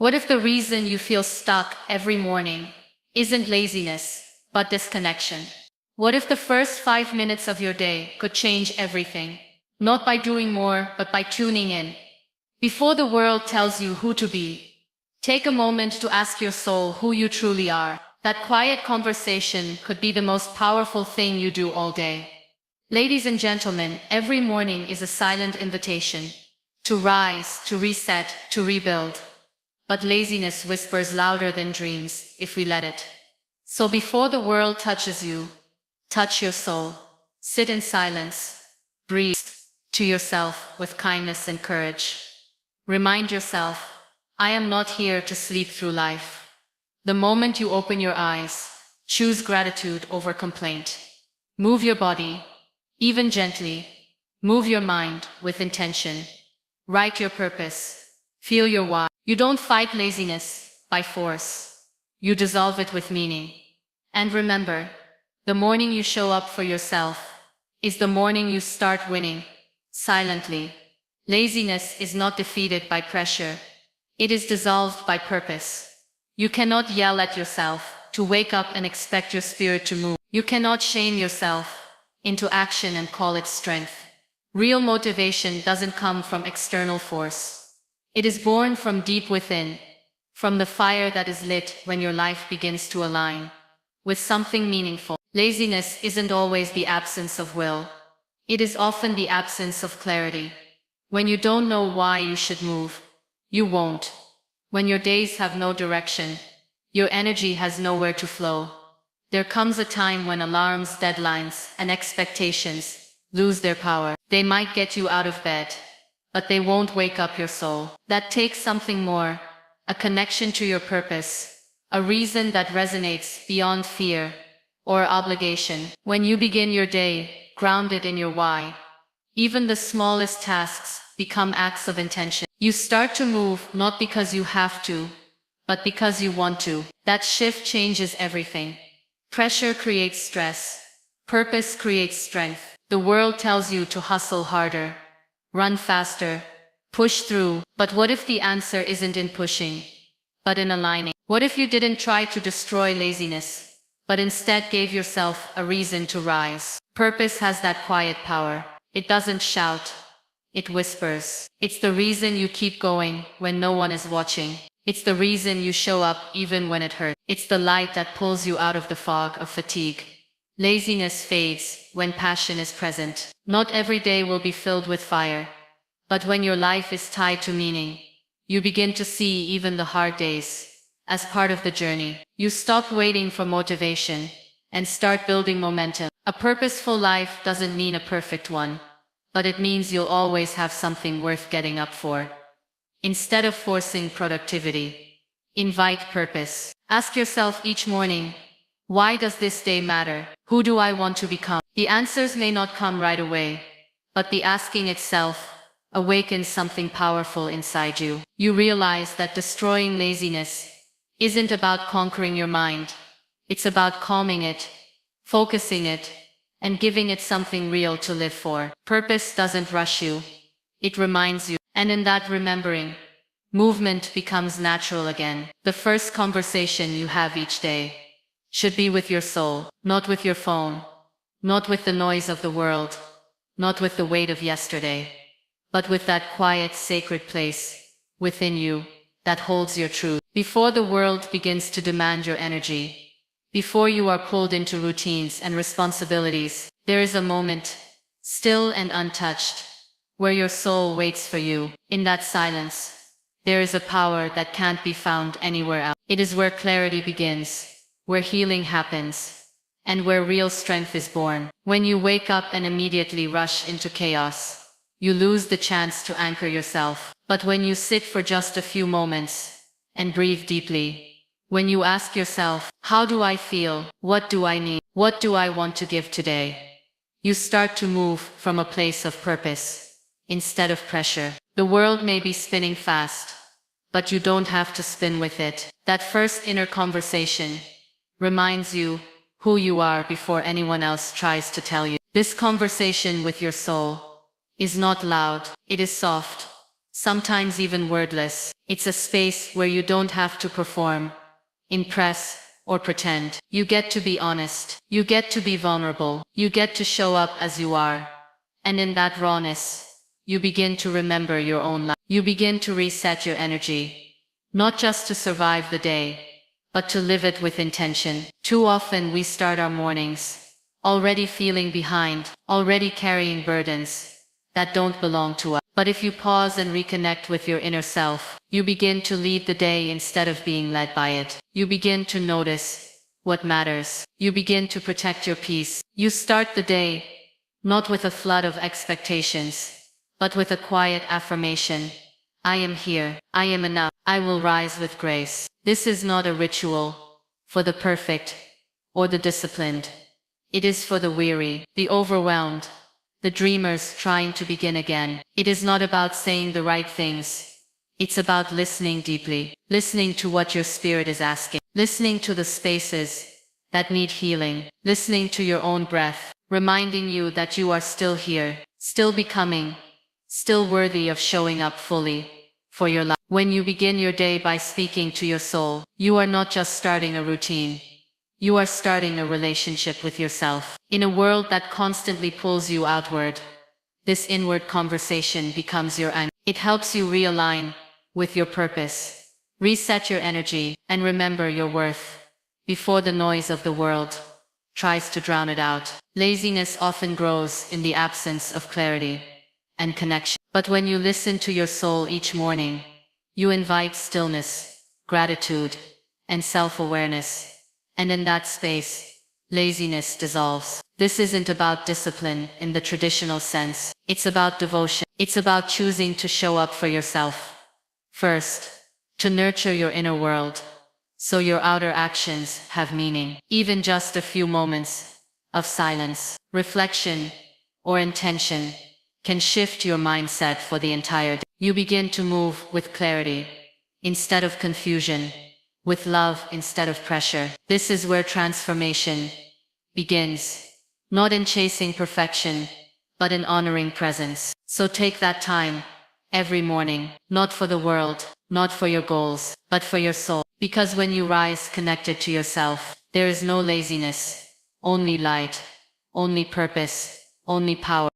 What if the reason you feel stuck every morning isn't laziness, but disconnection? What if the first 5 minutes of your day could change everything? Not by doing more, but by tuning in. Before the world tells you who to be, take a moment to ask your soul who you truly are. That quiet conversation could be the most powerful thing you do all day. Ladies and gentlemen, every morning is a silent invitation to rise, to reset, to rebuild. But laziness whispers louder than dreams if we let it. So before the world touches you, touch your soul. Sit in silence. Breathe to yourself with kindness and courage. Remind yourself, I am not here to sleep through life. The moment you open your eyes, choose gratitude over complaint. Move your body, even gently. Move your mind with intention. Write your purpose. Feel your why. You don't fight laziness by force. You dissolve it with meaning. And remember, the morning you show up for yourself is the morning you start winning, silently. Laziness is not defeated by pressure. It is dissolved by purpose. You cannot yell at yourself to wake up and expect your spirit to move. You cannot shame yourself into action and call it strength. Real motivation doesn't come from external force. It is born from deep within, from the fire that is lit when your life begins to align with something meaningful. Laziness isn't always the absence of will. It is often the absence of clarity. When you don't know why you should move, you won't. When your days have no direction, your energy has nowhere to flow. There comes a time when alarms, deadlines, and expectations lose their power. They might get you out of bed, but they won't wake up your soul. That takes something more, a connection to your purpose, a reason that resonates beyond fear or obligation. When you begin your day grounded in your why, even the smallest tasks become acts of intention. You start to move not because you have to, but because you want to. That shift changes everything. Pressure creates stress. Purpose creates strength. The world tells you to hustle harder, run faster, push through. But what if the answer isn't in pushing, but in aligning? What if you didn't try to destroy laziness, but instead gave yourself a reason to rise? Purpose has that quiet power. It doesn't shout. It whispers. It's the reason you keep going when no one is watching. It's the reason you show up even when it hurts. It's the light that pulls you out of the fog of fatigue. Laziness fades when passion is present. Not every day will be filled with fire. But when your life is tied to meaning, you begin to see even the hard days as part of the journey. You stop waiting for motivation and start building momentum. A purposeful life doesn't mean a perfect one, but it means you'll always have something worth getting up for. Instead of forcing productivity, invite purpose. Ask yourself each morning, why does this day matter? Who do I want to become? The answers may not come right away, but the asking itself awakens something powerful inside you. You realize that destroying laziness isn't about conquering your mind. It's about calming it, focusing it, and giving it something real to live for. Purpose doesn't rush you. It reminds you. And in that remembering, movement becomes natural again. The first conversation you have each day should be with your soul, not with your phone, not with the noise of the world, not with the weight of yesterday, but with that quiet, sacred place within you that holds your truth. Before the world begins to demand your energy, before you are pulled into routines and responsibilities, there is a moment, still and untouched, where your soul waits for you. In that silence, there is a power that can't be found anywhere else. It is where clarity begins, where healing happens, and where real strength is born. When you wake up and immediately rush into chaos, you lose the chance to anchor yourself. But when you sit for just a few moments and breathe deeply, when you ask yourself, how do I feel? What do I need? What do I want to give today? You start to move from a place of purpose instead of pressure. The world may be spinning fast, but you don't have to spin with it. That first inner conversation reminds you who you are before anyone else tries to tell you. This conversation with your soul is not loud, it is soft, sometimes even wordless. It's a space where you don't have to perform, impress, or pretend. You get to be honest. You get to be vulnerable. You get to show up as you are. And in that rawness, you begin to remember your own life. You begin to reset your energy, not just to survive the day, but to live it with intention. Too often we start our mornings already feeling behind, already carrying burdens that don't belong to us. But if you pause and reconnect with your inner self, you begin to lead the day instead of being led by it. You begin to notice what matters. You begin to protect your peace. You start the day not with a flood of expectations, but with a quiet affirmation. I am here. I am enough. I will rise with grace. This is not a ritual for the perfect or the disciplined. It is for the weary, the overwhelmed, the dreamers trying to begin again. It is not about saying the right things. It's about listening deeply, listening to what your spirit is asking, listening to the spaces that need healing, listening to your own breath, reminding you that you are still here, still becoming, still worthy of showing up fully for your life. When you begin your day by speaking to your soul, you are not just starting a routine. You are starting a relationship with yourself. In a world that constantly pulls you outward, this inward conversation becomes your anchor. It helps you realign with your purpose, reset your energy, and remember your worth before the noise of the world tries to drown it out. Laziness often grows in the absence of clarity and connection. But when you listen to your soul each morning, you invite stillness, gratitude, and self-awareness. And in that space, laziness dissolves. This isn't about discipline in the traditional sense. It's about devotion. It's about choosing to show up for yourself first, to nurture your inner world, so your outer actions have meaning. Even just a few moments of silence, reflection, or intention can shift your mindset for the entire day. You begin to move with clarity instead of confusion, with love instead of pressure. This is where transformation begins, not in chasing perfection, but in honoring presence. So take that time every morning, not for the world, not for your goals, but for your soul. Because when you rise connected to yourself, there is no laziness, only light, only purpose, only power.